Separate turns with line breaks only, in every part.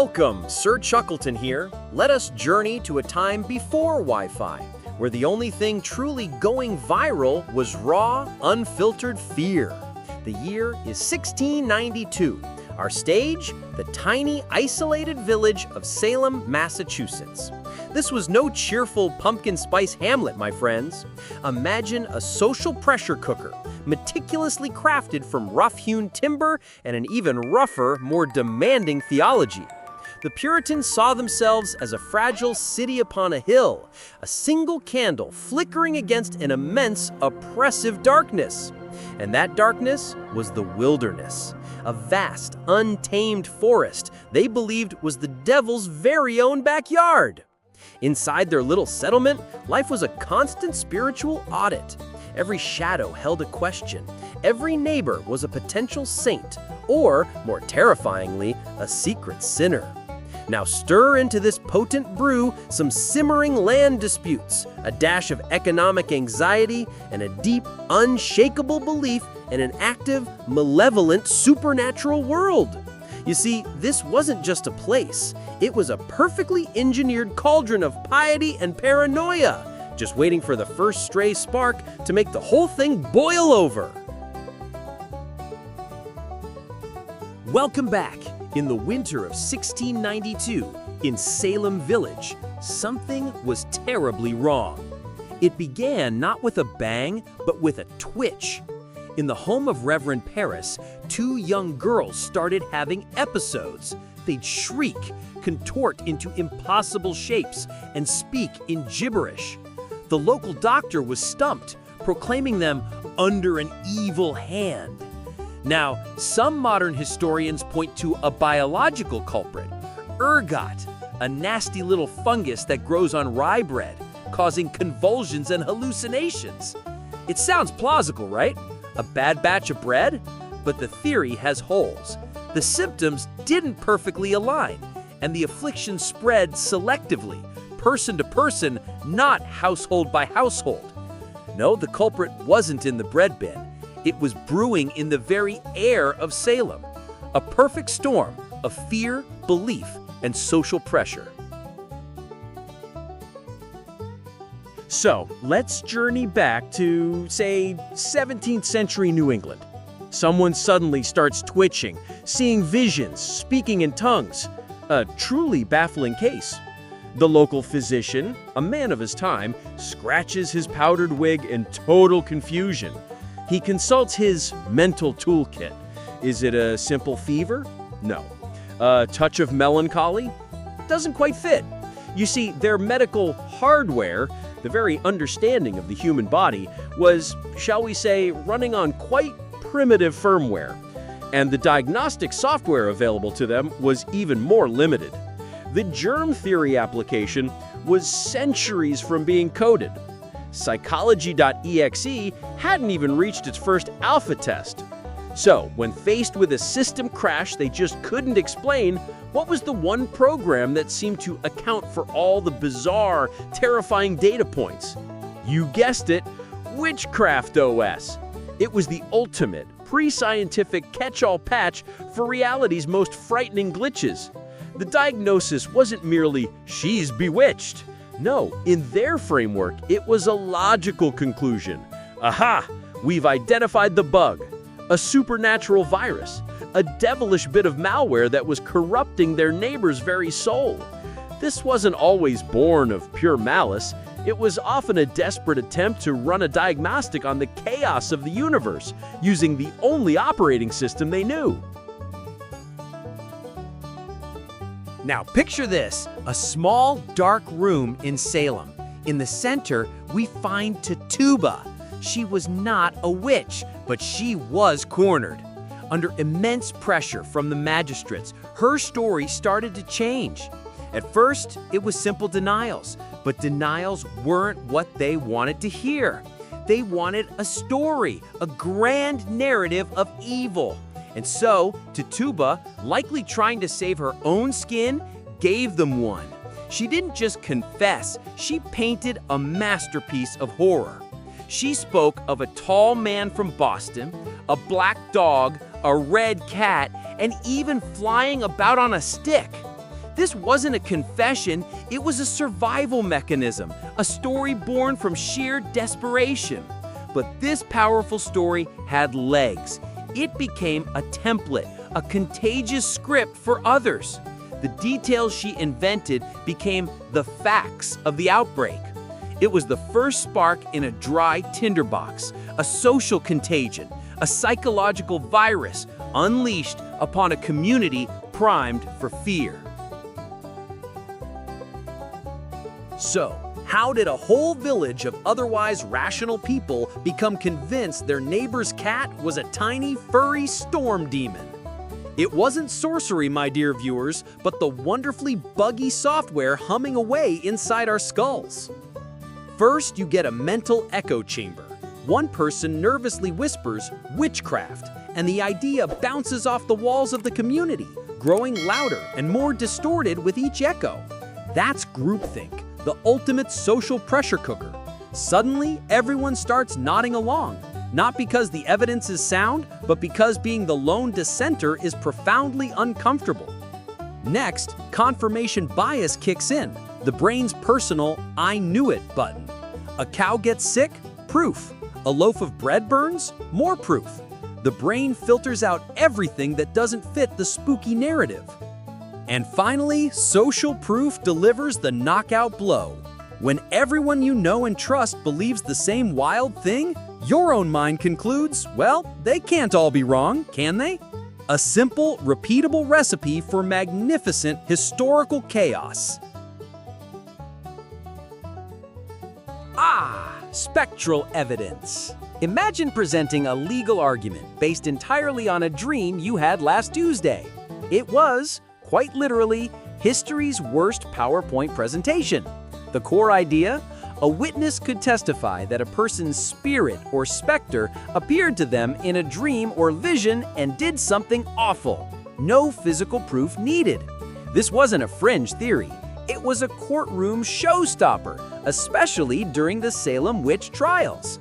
Welcome, Sir Chuckleton here. Let us journey to a time before Wi-Fi, where the only thing truly going viral was raw, unfiltered fear. The year is 1692. Our stage, the tiny, isolated village of Salem, Massachusetts. This was no cheerful pumpkin spice hamlet, my friends. Imagine a social pressure cooker, meticulously crafted from rough-hewn timber and an even rougher, more demanding theology. The Puritans saw themselves as a fragile city upon a hill, a single candle flickering against an immense, oppressive darkness. And that darkness was the wilderness, a vast, untamed forest they believed was the devil's very own backyard. Inside their little settlement, life was a constant spiritual audit. Every shadow held a question. Every neighbor was a potential saint, or, more terrifyingly, a secret sinner. Now stir into this potent brew some simmering land disputes, a dash of economic anxiety, and a deep, unshakable belief in an active, malevolent, supernatural world. You see, this wasn't just a place. It was a perfectly engineered cauldron of piety and paranoia, just waiting for the first stray spark to make the whole thing boil over. Welcome back. In the winter of 1692, in Salem Village, something was terribly wrong. It began not with a bang, but with a twitch. In the home of Reverend Paris, two young girls started having episodes. They'd shriek, contort into impossible shapes, and speak in gibberish. The local doctor was stumped, proclaiming them under an evil hand. Now, some modern historians point to a biological culprit, ergot, a nasty little fungus that grows on rye bread, causing convulsions and hallucinations. It sounds plausible, right? A bad batch of bread? But the theory has holes. The symptoms didn't perfectly align, and the affliction spread selectively, person to person, not household by household. No, the culprit wasn't in the bread bin. It was brewing in the very air of Salem, a perfect storm of fear, belief, and social pressure. So, let's journey back to, say, 17th century New England. Someone suddenly starts twitching, seeing visions, speaking in tongues. A truly baffling case. The local physician, a man of his time, scratches his powdered wig in total confusion. He consults his mental toolkit. Is it a simple fever? No. A touch of melancholy? Doesn't quite fit. You see, their medical hardware, the very understanding of the human body, was, shall we say, running on quite primitive firmware. And the diagnostic software available to them was even more limited. The germ theory application was centuries from being coded. Psychology.exe hadn't even reached its first alpha test. So, when faced with a system crash they just couldn't explain, what was the one program that seemed to account for all the bizarre, terrifying data points? You guessed it, Witchcraft OS. It was the ultimate, pre-scientific catch-all patch for reality's most frightening glitches. The diagnosis wasn't merely, "she's bewitched." No, in their framework, it was a logical conclusion. Aha! We've identified the bug. A supernatural virus. A devilish bit of malware that was corrupting their neighbor's very soul. This wasn't always born of pure malice. It was often a desperate attempt to run a diagnostic on the chaos of the universe, using the only operating system they knew. Now picture this, a small, dark room in Salem. In the center, we find Tituba. She was not a witch, but she was cornered. Under immense pressure from the magistrates, her story started to change. At first, it was simple denials, but denials weren't what they wanted to hear. They wanted a story, a grand narrative of evil. And so, Tituba, likely trying to save her own skin, gave them one. She didn't just confess, she painted a masterpiece of horror. She spoke of a tall man from Boston, a black dog, a red cat, and even flying about on a stick. This wasn't a confession, it was a survival mechanism, a story born from sheer desperation. But this powerful story had legs. It became a template, a contagious script for others. The details she invented became the facts of the outbreak. It was the first spark in a dry tinderbox, a social contagion, a psychological virus unleashed upon a community primed for fear. So, how did a whole village of otherwise rational people become convinced their neighbor's cat was a tiny, furry storm demon? It wasn't sorcery, my dear viewers, but the wonderfully buggy software humming away inside our skulls. First, you get a mental echo chamber. One person nervously whispers, "witchcraft," and the idea bounces off the walls of the community, growing louder and more distorted with each echo. That's groupthink, the ultimate social pressure cooker. Suddenly, everyone starts nodding along, not because the evidence is sound, but because being the lone dissenter is profoundly uncomfortable. Next, confirmation bias kicks in, the brain's personal "I knew it" button. A cow gets sick? Proof. A loaf of bread burns? More proof. The brain filters out everything that doesn't fit the spooky narrative. And finally, social proof delivers the knockout blow. When everyone you know and trust believes the same wild thing, your own mind concludes, well, they can't all be wrong, can they? A simple, repeatable recipe for magnificent historical chaos. Spectral evidence. Imagine presenting a legal argument based entirely on a dream you had last Tuesday. It was, quite literally, history's worst PowerPoint presentation. The core idea? A witness could testify that a person's spirit or specter appeared to them in a dream or vision and did something awful. No physical proof needed. This wasn't a fringe theory. It was a courtroom showstopper, especially during the Salem Witch Trials.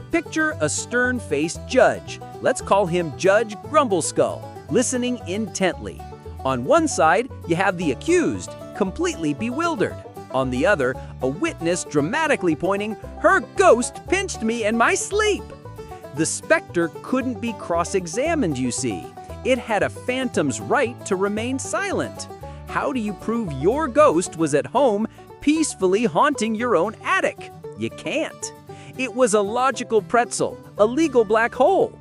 Picture a stern-faced judge, let's call him Judge Grumbleskull, listening intently. On one side, you have the accused, completely bewildered. On the other, a witness dramatically pointing, "Her ghost pinched me in my sleep." The specter couldn't be cross-examined, you see. It had a phantom's right to remain silent. How do you prove your ghost was at home peacefully haunting your own attic? You can't. It was a logical pretzel, a legal black hole.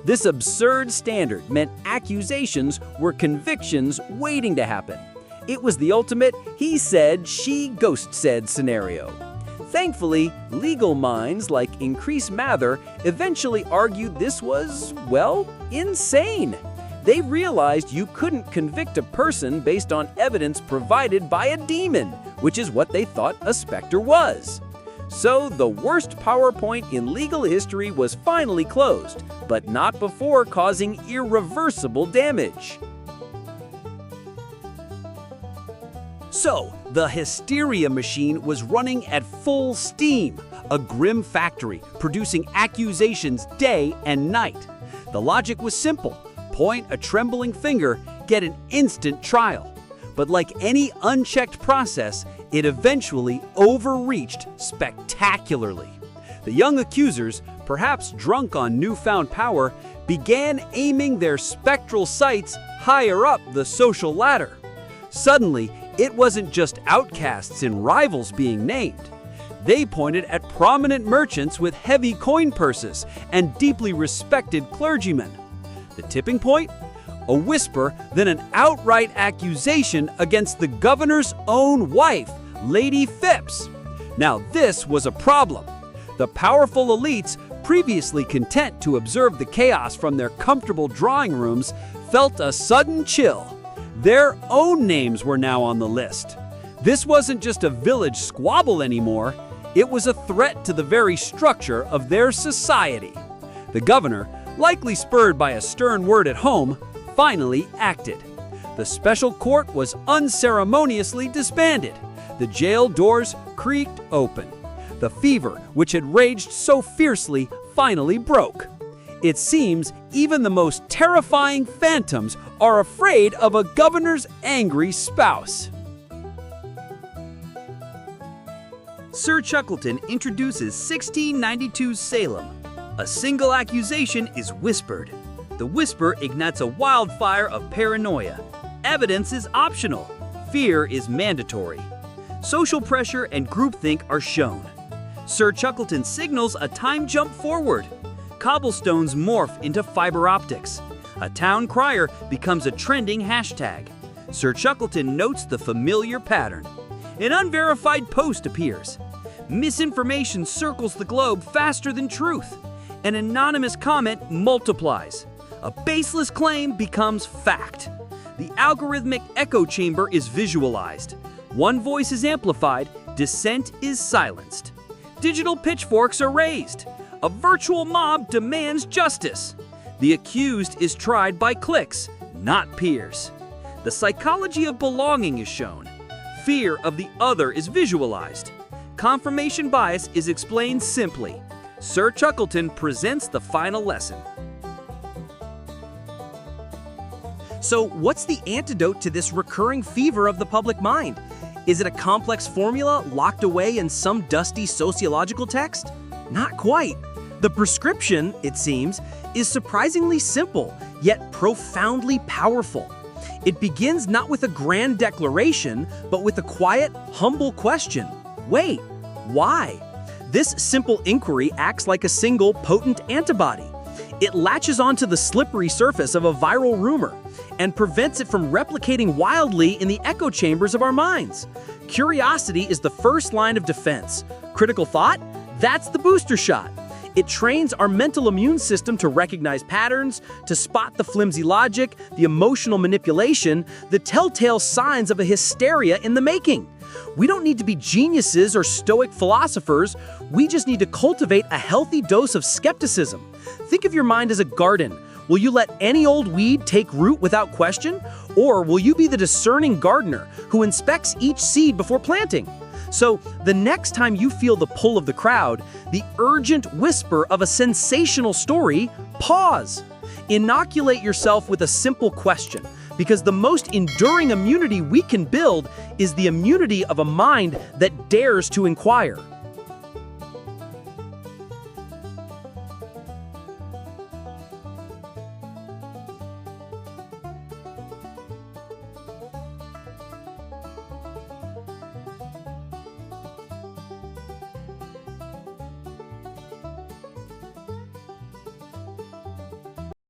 This absurd standard meant accusations were convictions waiting to happen. It was the ultimate he said, she ghost said scenario. Thankfully, legal minds like Increase Mather eventually argued this was, well, insane. They realized you couldn't convict a person based on evidence provided by a demon, which is what they thought a specter was. So the worst PowerPoint in legal history was finally closed, but not before causing irreversible damage. So, the Hysteria machine was running at full steam, a grim factory producing accusations day and night. The logic was simple. Point a trembling finger, get an instant trial. But like any unchecked process, it eventually overreached spectacularly. The young accusers, perhaps drunk on newfound power, began aiming their spectral sights higher up the social ladder. Suddenly, it wasn't just outcasts and rivals being named. They pointed at prominent merchants with heavy coin purses and deeply respected clergymen. The tipping point? A whisper, then an outright accusation against the governor's own wife, Lady Phipps. Now this was a problem. The powerful elites, previously content to observe the chaos from their comfortable drawing rooms, felt a sudden chill. Their own names were now on the list. This wasn't just a village squabble anymore. It was a threat to the very structure of their society. The governor, likely spurred by a stern word at home, finally acted. The special court was unceremoniously disbanded. The jail doors creaked open. The fever, which had raged so fiercely, finally broke. It seems even the most terrifying phantoms are afraid of a governor's angry spouse.
Sir Chuckleton introduces 1692's Salem. A single accusation is whispered. The whisper ignites a wildfire of paranoia. Evidence is optional. Fear is mandatory. Social pressure and groupthink are shown. Sir Chuckleton signals a time jump forward. Cobblestones morph into fiber optics. A town crier becomes a trending hashtag. Sir Chuckleton notes the familiar pattern. An unverified post appears. Misinformation circles the globe faster than truth. An anonymous comment multiplies. A baseless claim becomes fact. The algorithmic echo chamber is visualized. One voice is amplified, dissent is silenced. Digital pitchforks are raised. A virtual mob demands justice. The accused is tried by clicks, not peers. The psychology of belonging is shown. Fear of the other is visualized. Confirmation bias is explained simply. Sir Chuckleton presents the final lesson.
So what's the antidote to this recurring fever of the public mind? Is it a complex formula locked away in some dusty sociological text? Not quite. The prescription, it seems, is surprisingly simple, yet profoundly powerful. It begins not with a grand declaration, but with a quiet, humble question. Wait, why? This simple inquiry acts like a single, potent antibody. It latches onto the slippery surface of a viral rumor and prevents it from replicating wildly in the echo chambers of our minds. Curiosity is the first line of defense. Critical thought? That's the booster shot. It trains our mental immune system to recognize patterns, to spot the flimsy logic, the emotional manipulation, the telltale signs of a hysteria in the making. We don't need to be geniuses or stoic philosophers. We just need to cultivate a healthy dose of skepticism. Think of your mind as a garden. Will you let any old weed take root without question? Or will you be the discerning gardener who inspects each seed before planting? So, the next time you feel the pull of the crowd, the urgent whisper of a sensational story, pause. Inoculate yourself with a simple question, because the most enduring immunity we can build is the immunity of a mind that dares to inquire.